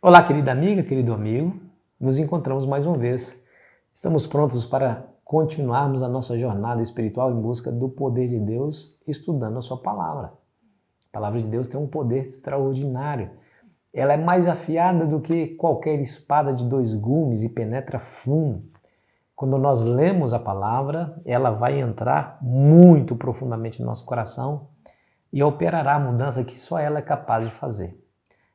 Olá, querida amiga, querido amigo, nos encontramos mais uma vez. Estamos prontos para continuarmos a nossa jornada espiritual em busca do poder de Deus, estudando a sua palavra. A palavra de Deus tem um poder extraordinário. Ela é mais afiada do que qualquer espada de dois gumes e penetra fundo. Quando nós lemos a palavra, ela vai entrar muito profundamente no nosso coração e operará a mudança que só ela é capaz de fazer.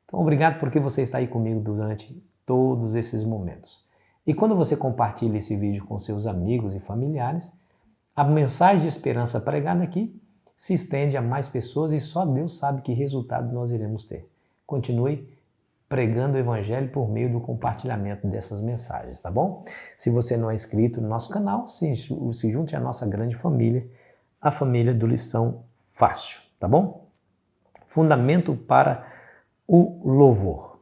Então, obrigado porque você está aí comigo durante todos esses momentos. E quando você compartilha esse vídeo com seus amigos e familiares, a mensagem de esperança pregada aqui se estende a mais pessoas e só Deus sabe que resultado nós iremos ter. Continue pregando o Evangelho por meio do compartilhamento dessas mensagens, tá bom? Se você não é inscrito no nosso canal, se junte à nossa grande família, a família do Lição Fácil, tá bom? Fundamento para o louvor.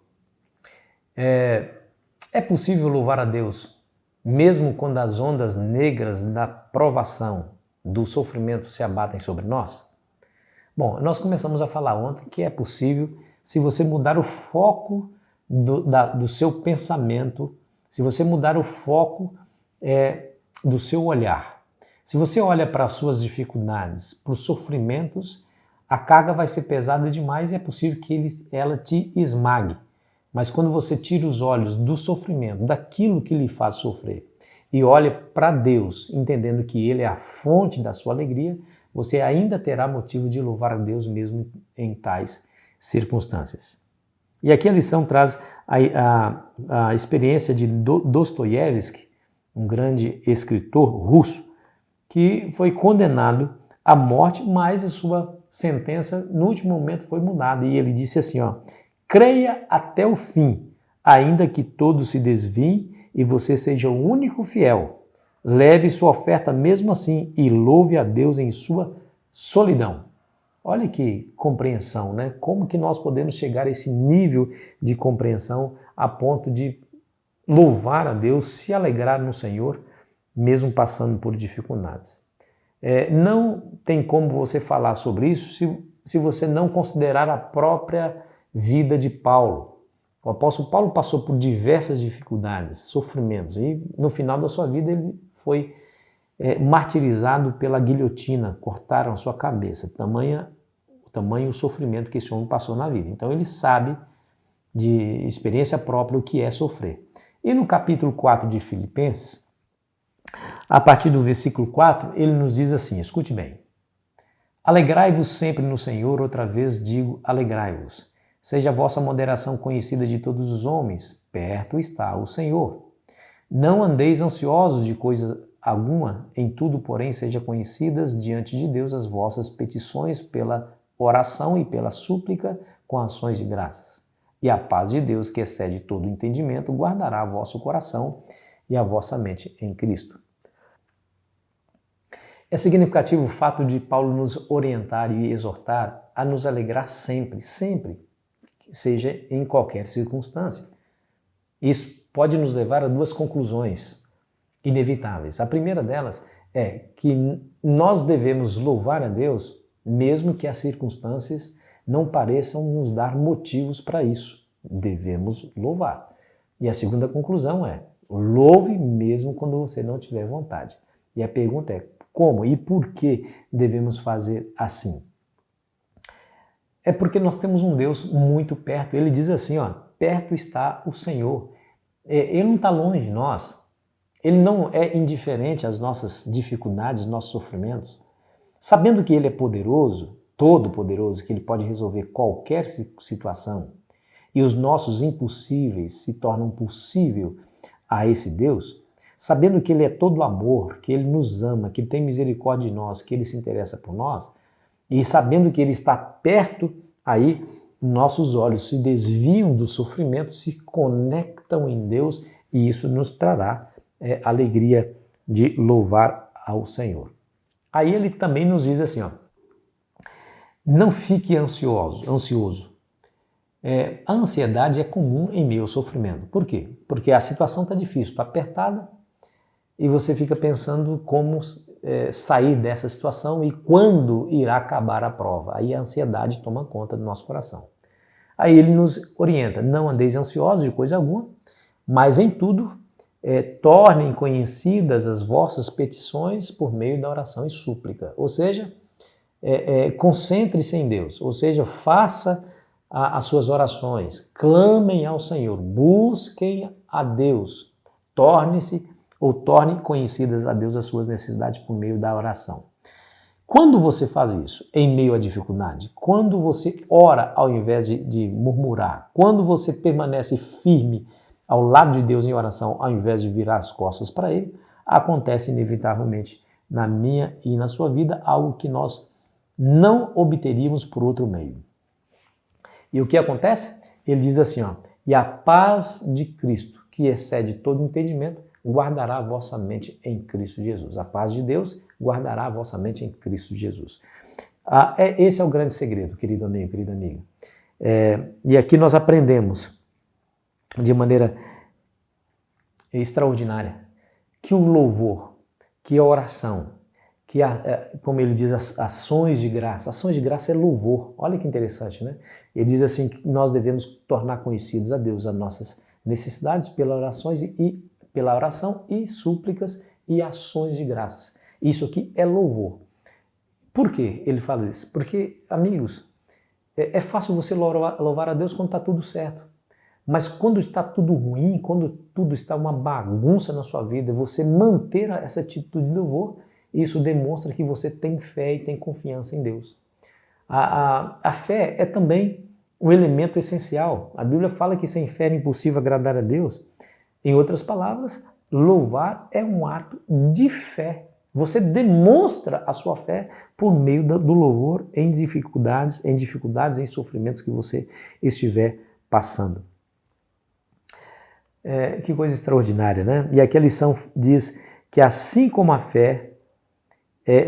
É possível louvar a Deus mesmo quando as ondas negras da provação, do sofrimento se abatem sobre nós? Bom, nós começamos a falar ontem que é possível se você mudar o foco do seu pensamento, se você mudar o foco do seu olhar. Se você olha para as suas dificuldades, para os sofrimentos, a carga vai ser pesada demais e é possível que ela te esmague. Mas quando você tira os olhos do sofrimento, daquilo que lhe faz sofrer, e olha para Deus, entendendo que Ele é a fonte da sua alegria, você ainda terá motivo de louvar a Deus mesmo em tais circunstâncias. E aqui a lição traz a experiência de Dostoiévski, um grande escritor russo, que foi condenado à morte, mas a sua sentença no último momento foi mudada. E ele disse assim, creia até o fim, ainda que todos se desviem e você seja o único fiel. Leve sua oferta mesmo assim e louve a Deus em sua solidão. Olha que compreensão, né? Como que nós podemos chegar a esse nível de compreensão a ponto de louvar a Deus, se alegrar no Senhor, mesmo passando por dificuldades. Não tem como você falar sobre isso se você não considerar a própria vida de Paulo. O apóstolo Paulo passou por diversas dificuldades, sofrimentos, e no final da sua vida ele foi martirizado pela guilhotina, cortaram a sua cabeça, tamanho o sofrimento que esse homem passou na vida. Então ele sabe de experiência própria o que é sofrer. E no capítulo 4 de Filipenses, a partir do versículo 4, ele nos diz assim, escute bem. Alegrai-vos sempre no Senhor, outra vez digo, alegrai-vos. Seja a vossa moderação conhecida de todos os homens, perto está o Senhor. Não andeis ansiosos de coisa alguma, em tudo, porém, sejam conhecidas diante de Deus as vossas petições pela oração e pela súplica com ações de graças. E a paz de Deus, que excede todo entendimento, guardará vosso coração e a vossa mente em Cristo. É significativo o fato de Paulo nos orientar e exortar a nos alegrar sempre, seja em qualquer circunstância. Isso pode nos levar a duas conclusões inevitáveis. A primeira delas é que nós devemos louvar a Deus mesmo que as circunstâncias não pareçam nos dar motivos para isso. Devemos louvar. E a segunda conclusão é, louve mesmo quando você não tiver vontade. E a pergunta é, como e por que devemos fazer assim? É porque nós temos um Deus muito perto. Ele diz assim, perto está o Senhor. Ele não está longe de nós. Ele não é indiferente às nossas dificuldades, nossos sofrimentos. Sabendo que Ele é poderoso, todo-poderoso, que Ele pode resolver qualquer situação, e os nossos impossíveis se tornam possível a esse Deus, sabendo que Ele é todo amor, que Ele nos ama, que Ele tem misericórdia de nós, que Ele se interessa por nós, e sabendo que Ele está perto, aí nossos olhos se desviam do sofrimento, se conectam em Deus, e isso nos trará alegria de louvar ao Senhor. Aí ele também nos diz assim, não fique ansioso. A ansiedade é comum em meio ao sofrimento. Por quê? Porque a situação está difícil, está apertada, e você fica pensando como sair dessa situação e quando irá acabar a prova. Aí a ansiedade toma conta do nosso coração. Aí ele nos orienta, não andeis ansiosos de coisa alguma, mas em tudo tornem conhecidas as vossas petições por meio da oração e súplica. Ou seja, concentre-se em Deus, ou seja, faça as suas orações, clamem ao Senhor, busquem a Deus, torne conhecidas a Deus as suas necessidades por meio da oração. Quando você faz isso em meio à dificuldade, quando você ora ao invés de murmurar, quando você permanece firme ao lado de Deus em oração ao invés de virar as costas para Ele, acontece inevitavelmente na minha e na sua vida algo que nós não obteríamos por outro meio. E o que acontece? Ele diz assim, e a paz de Cristo, que excede todo entendimento, guardará a vossa mente em Cristo Jesus. A paz de Deus guardará a vossa mente em Cristo Jesus. Esse é o grande segredo, querido amigo, querida amiga. E aqui nós aprendemos de maneira extraordinária que o louvor, que a oração, que, como ele diz, as ações de graça é louvor. Olha que interessante, né? Ele diz assim que nós devemos tornar conhecidos a Deus as nossas necessidades pela oração e súplicas e ações de graças. Isso aqui é louvor. Por que ele fala isso? Porque, amigos, é fácil você louvar a Deus quando está tudo certo. Mas quando está tudo ruim, quando tudo está uma bagunça na sua vida, você manter essa atitude de louvor, isso demonstra que você tem fé e tem confiança em Deus. A fé é também um elemento essencial. A Bíblia fala que sem fé é impossível agradar a Deus. Em outras palavras, louvar é um ato de fé. Você demonstra a sua fé por meio do louvor em dificuldades, em sofrimentos que você estiver passando. Que coisa extraordinária, né? E aqui a lição diz que assim como a fé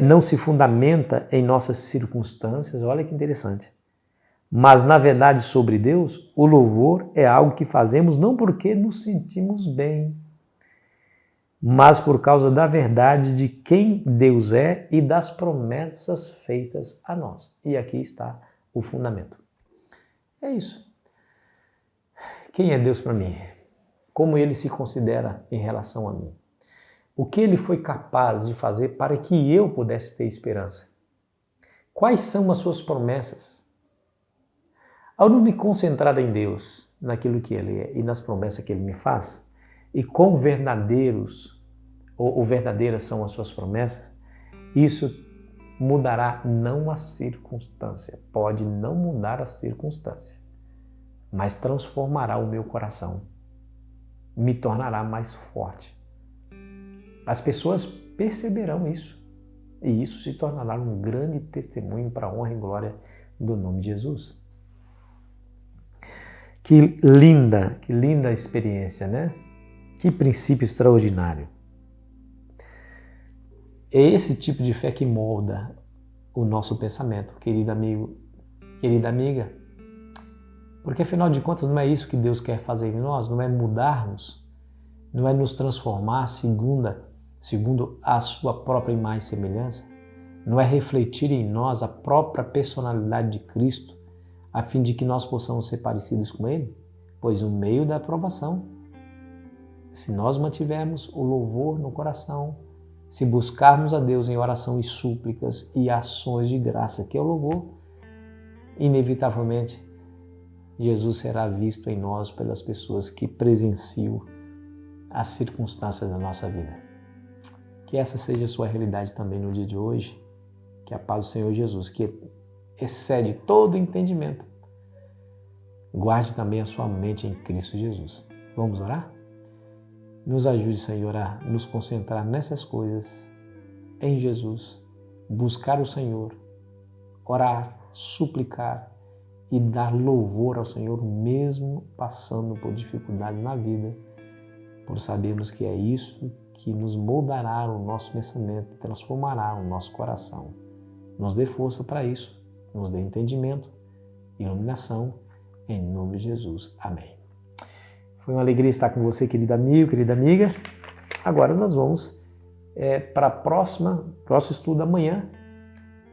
não se fundamenta em nossas circunstâncias, olha que interessante, mas na verdade sobre Deus, o louvor é algo que fazemos não porque nos sentimos bem, mas por causa da verdade de quem Deus é e das promessas feitas a nós. E aqui está o fundamento. É isso. Quem é Deus para mim? Como Ele se considera em relação a mim? O que Ele foi capaz de fazer para que eu pudesse ter esperança? Quais são as suas promessas? Ao não me concentrar em Deus, naquilo que Ele é e nas promessas que Ele me faz, e quão verdadeiros ou verdadeiras são as suas promessas, isso mudará não a circunstância, pode não mudar a circunstância, mas transformará o meu coração, me tornará mais forte. As pessoas perceberão isso, e isso se tornará um grande testemunho para a honra e glória do nome de Jesus. Que linda experiência, né? Que princípio extraordinário. É esse tipo de fé que molda o nosso pensamento, querido amigo, querida amiga. Porque afinal de contas não é isso que Deus quer fazer em nós, não é mudarmos, não é nos transformar segundo a sua própria imagem e semelhança, não é refletir em nós a própria personalidade de Cristo, a fim de que nós possamos ser parecidos com Ele? Pois no meio da aprovação, se nós mantivermos o louvor no coração, se buscarmos a Deus em oração e súplicas e ações de graça, que é o louvor, inevitavelmente Jesus será visto em nós pelas pessoas que presenciam as circunstâncias da nossa vida. Que essa seja a sua realidade também no dia de hoje, que a paz do Senhor Jesus, que excede todo entendimento, guarde também a sua mente em Cristo Jesus. Vamos orar? Nos ajude, Senhor, a nos concentrar nessas coisas, em Jesus, buscar o Senhor, orar, suplicar e dar louvor ao Senhor, mesmo passando por dificuldades na vida, por sabermos que é isso que nos moldará o nosso pensamento, transformará o nosso coração. Nos dê força para isso, nos dê entendimento, iluminação, em nome de Jesus. Amém. Foi uma alegria estar com você, querido amigo, querida amiga. Agora nós vamos para o próximo estudo amanhã.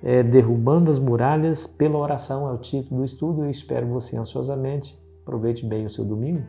Derrubando as Muralhas pela Oração é o título do estudo. Eu espero você ansiosamente. Aproveite bem o seu domingo.